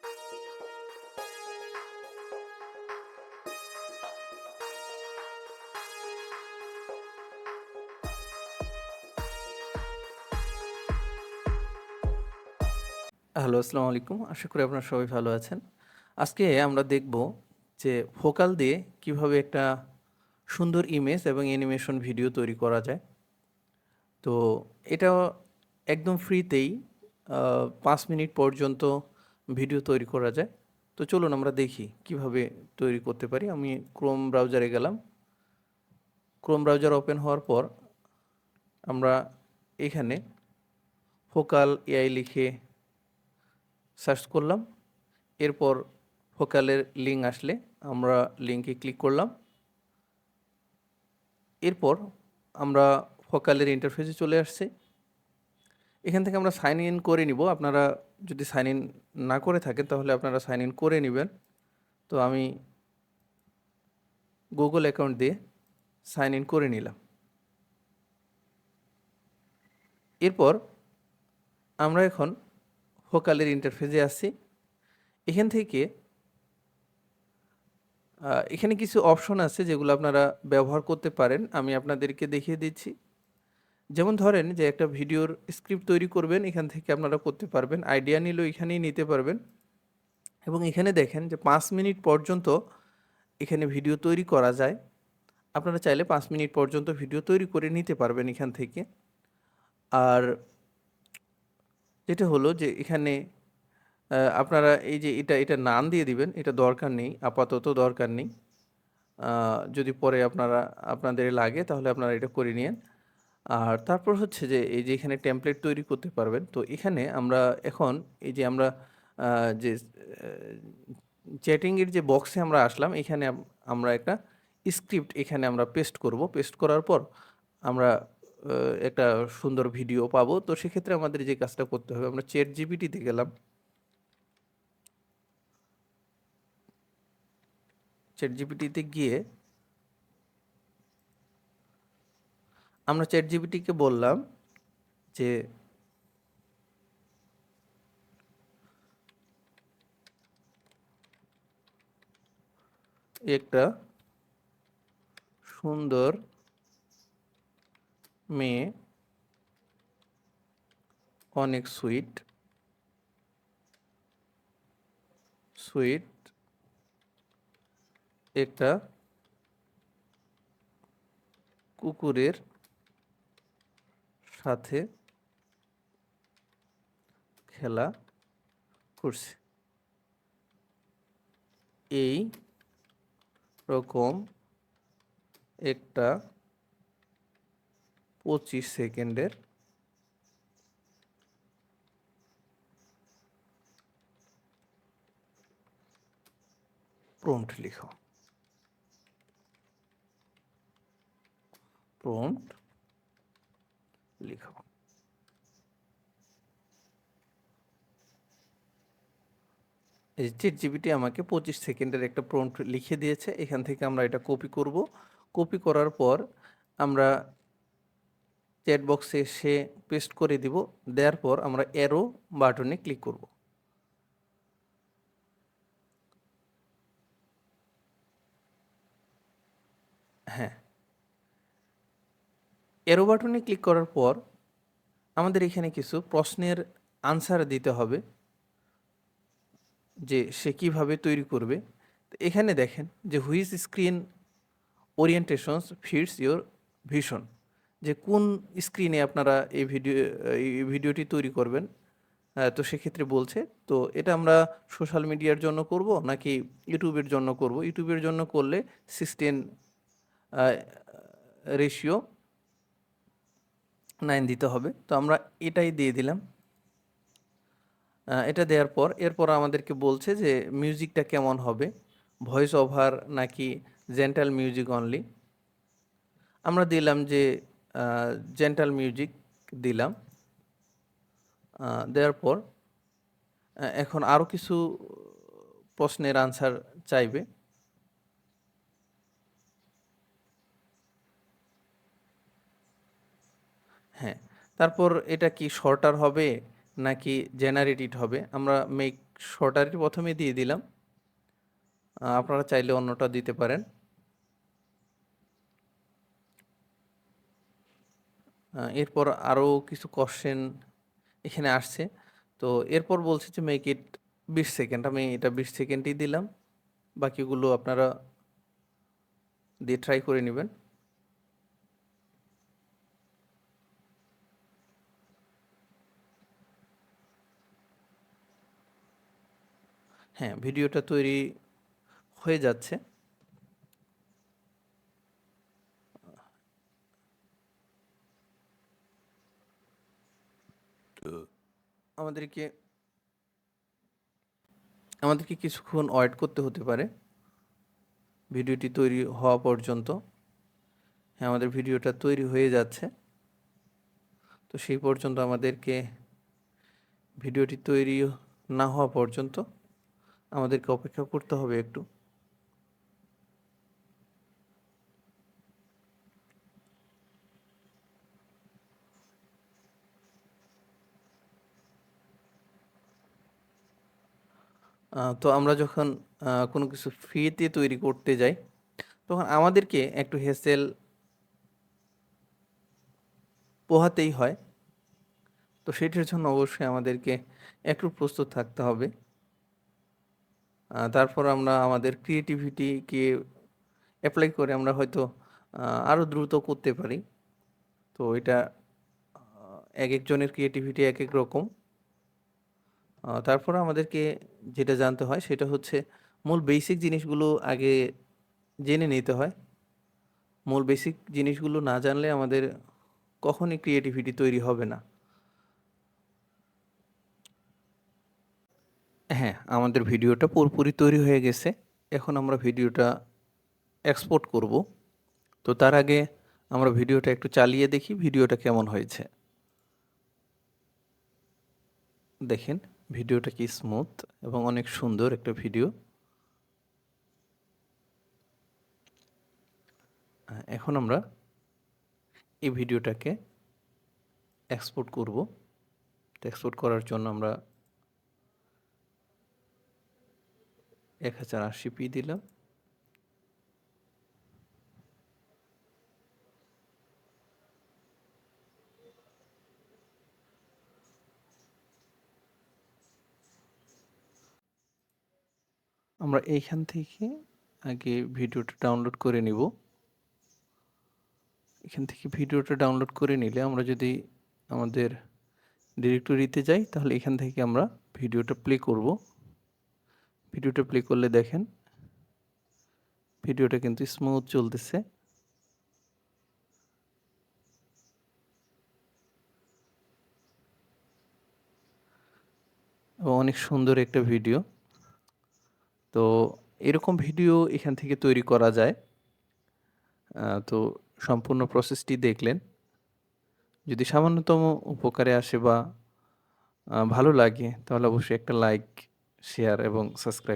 Hello, আসসালামু আলাইকুম। আশা করি আপনারা সবাই ভালো আছেন। আজকে আমরা দেখব যে ফোকাল দিয়ে কিভাবে একটা সুন্দর ইমেজ এবং অ্যানিমেশন ভিডিও তৈরি করা যায়। তো এটা একদম ফ্রিতেই ৫ মিনিট পর্যন্ত ভিডিও তৈরি করা যায়। তো চলুন আমরা দেখি কিভাবে তৈরি করতে পারি। আমি ক্রোম ব্রাউজারে গেলাম। ক্রোম ব্রাউজার ওপেন হওয়ার পর আমরা এখানে ফোকাল এআই লিখে সার্চ করলাম। এরপর ফোকালের লিঙ্ক আসলে আমরা লিঙ্কে ক্লিক করলাম। এরপর আমরা ফোকালের ইন্টারফেসে চলে আসছি। এখান থেকে আমরা সাইন ইন করে নিব। আপনারা যদি সাইন ইন না করে থাকেন তাহলে আপনারা সাইন ইন করে নেবেন। তো আমি গুগল অ্যাকাউন্ট দিয়ে সাইন ইন করে নিলাম। এরপর আমরা এখন ফোকালের ইন্টারফেসে আসছি। এখান থেকে এখানে কিছু অপশন আছে যেগুলো আপনারা ব্যবহার করতে পারেন। আমি আপনাদেরকে দেখিয়ে দিচ্ছি। যেমন ধরেন যে একটা ভিডিওর স্ক্রিপ্ট তৈরি করবেন, এখান থেকে আপনারা করতে পারবেন। আইডিয়া নিলেও এখানেই নিতে পারবেন। এবং এখানে দেখেন যে ৫ মিনিট পর্যন্ত এখানে ভিডিও তৈরি করা যায়। আপনারা চাইলে ৫ মিনিট পর্যন্ত ভিডিও তৈরি করে নিতে পারবেন এখান থেকে। আর যেটা হলো যে এখানে আপনারা এই যে এটা নাম দিয়ে দিবেন, এটা দরকার নেই, আপাতত দরকার নেই। যদি পরে আপনাদের লাগে তাহলে আপনারা এটা করে নিয়েন। আর তারপর হচ্ছে যে এই যে এখানে টেমপ্লেট তৈরি করতে পারবেন। তো এখানে আমরা এখন এই যে আমরা যে চ্যাটিংয়ের যে বক্সে আমরা আসলাম, এখানে আমরা একটা স্ক্রিপ্ট এখানে আমরা পেস্ট করব। পেস্ট করার পর আমরা একটা সুন্দর ভিডিও পাবো। তো সেক্ষেত্রে আমাদের যে কাজটা করতে হবে, আমরা চ্যাট জিপিটিতে গেলাম। চ্যাট জিপিটিতে গিয়ে আমরা চ্যাট জিপিটিকে বললাম যে একটা সুন্দর মেয়ে, অনেক সুইট সুইট একটা কুকুরের সাথে খেলা করছে। এই রকম একটা ২৫ সেকেন্ডের প্রম্পট লিখো। প্রম্পট লিখো। এই চ্যাট জিপিটি আমাকে ২৫ সেকেন্ডের একটা প্রম্পট লিখে দিয়েছে। এখান থেকে আমরা এটা কপি করব। কপি করার পর আমরা চ্যাট বক্সে এসে পেস্ট করে দিব। দেওয়ার পর আমরা অ্যারো বাটনে ক্লিক করব। হ্যাঁ, অ্যারো বাটনে ক্লিক করার পর আমাদের এখানে কিছু প্রশ্নের আনসার দিতে হবে যে সে কিভাবে তৈরি করবে। তো এখানে দেখেন যে which screen orientations fits your vision, যে কোন স্ক্রিনে আপনারা এই ভিডিওটি তৈরি করবেন। তো সেক্ষেত্রে বলছে, তো এটা আমরা সোশ্যাল মিডিয়ার জন্য করব নাকি ইউটিউবের জন্য করব। ইউটিউবের জন্য করলে 16:9 দিতে হবে। তো আমরা এটাই দিয়ে দিলাম। এটা দেওয়ার পর এরপর আমাদেরকে বলছে যে মিউজিকটা কেমন হবে, ভয়েস ওভার নাকি জেন্টাল মিউজিক অনলি। আমরা দিলাম যে জেন্টাল মিউজিক দিলাম। দেওয়ার পর এখন আরও কিছু প্রশ্নের আনসার চাইবে। হ্যাঁ, তারপর এটা কি শর্টার হবে নাকি জেনারেটেড হবে। আমরা মেক শর্টারই প্রথমে দিয়ে দিলাম। আপনারা চাইলে অন্যটা দিতে পারেন। এরপর আরও কিছু কোশ্চেন এখানে আসছে। তো এরপর বলছে যে মেক ইট 20 সেকেন্ড। আমি এটা 20 সেকেন্ডই দিলাম। বাকিগুলো আপনারা দিয়ে ট্রাই করে নেবেন। হ্যাঁ, ভিডিওটা তৈরি হয়ে যাচ্ছে। আমাদেরকে আমাদেরকে কিছুক্ষণ ওয়েট করতে হতে পারে ভিডিওটি তৈরি হওয়া পর্যন্ত। হ্যাঁ, আমাদের ভিডিওটা তৈরি হয়ে যাচ্ছে। তো সেই পর্যন্ত আমাদেরকে ভিডিওটি তৈরি না হওয়া পর্যন্ত আমাদেরকে অপেক্ষা করতে হবে একটু। তো আমরা যখন কোনো কিছু ফ্রিতে তৈরি করতে যাই, তখন আমাদেরকে একটু হেসেল পোহাতেই হয়। তো সেটার জন্য অবশ্যই আমাদেরকে একটু প্রস্তুত থাকতে হবে। তারপর আমরা আমাদের ক্রিয়েটিভিটিকে অ্যাপ্লাই করে আমরা হয়তো আরও দ্রুত করতে পারি। তো এটা এক একজনের ক্রিয়েটিভিটি এক এক রকম। তারপর আমাদেরকে যেটা জানতে হয় সেটা হচ্ছে মূল বেসিক জিনিসগুলো আগে জেনে নিতে হয়। মূল বেসিক জিনিসগুলো না জানলে আমাদের কখনই ক্রিয়েটিভিটি তৈরি হবে না। হ্যাঁ, আমাদের ভিডিওটা পুরোপুরি তৈরি হয়ে গেছে। এখন আমরা ভিডিওটা এক্সপোর্ট করব। তো তার আগে আমরা ভিডিওটা একটু চালিয়ে দেখি ভিডিওটা কেমন হয়েছে। দেখেন ভিডিওটা কি স্মুথ এবং অনেক সুন্দর একটা ভিডিও। এখন আমরা এই ভিডিওটাকে এক্সপোর্ট করব। তো এক্সপোর্ট করার জন্য আমরা 1080p দিলাম। আমরা এইখান থেকে আগে ভিডিওটা ডাউনলোড করে নিব। এখান থেকে ভিডিওটা ডাউনলোড করে নিলে আমরা যদি আমাদের ডিরেক্টরিতে যাই তাহলে এখান থেকে আমরা ভিডিওটা প্লে করব। ভিডিওটা প্লে করলে দেখেন ভিডিওটা কিন্তু স্মুথ চলতেছে। এবং অনেক সুন্দর একটা ভিডিও। তো এরকম ভিডিও এখান থেকে তৈরি করা যায়। তো সম্পূর্ণ প্রসেসটি দেখলেন। যদি সামান্যতম উপকারে আসে বা ভালো লাগে তাহলে অবশ্যই একটা লাইক, শেয়ার এবং সাবস্ক্রাইব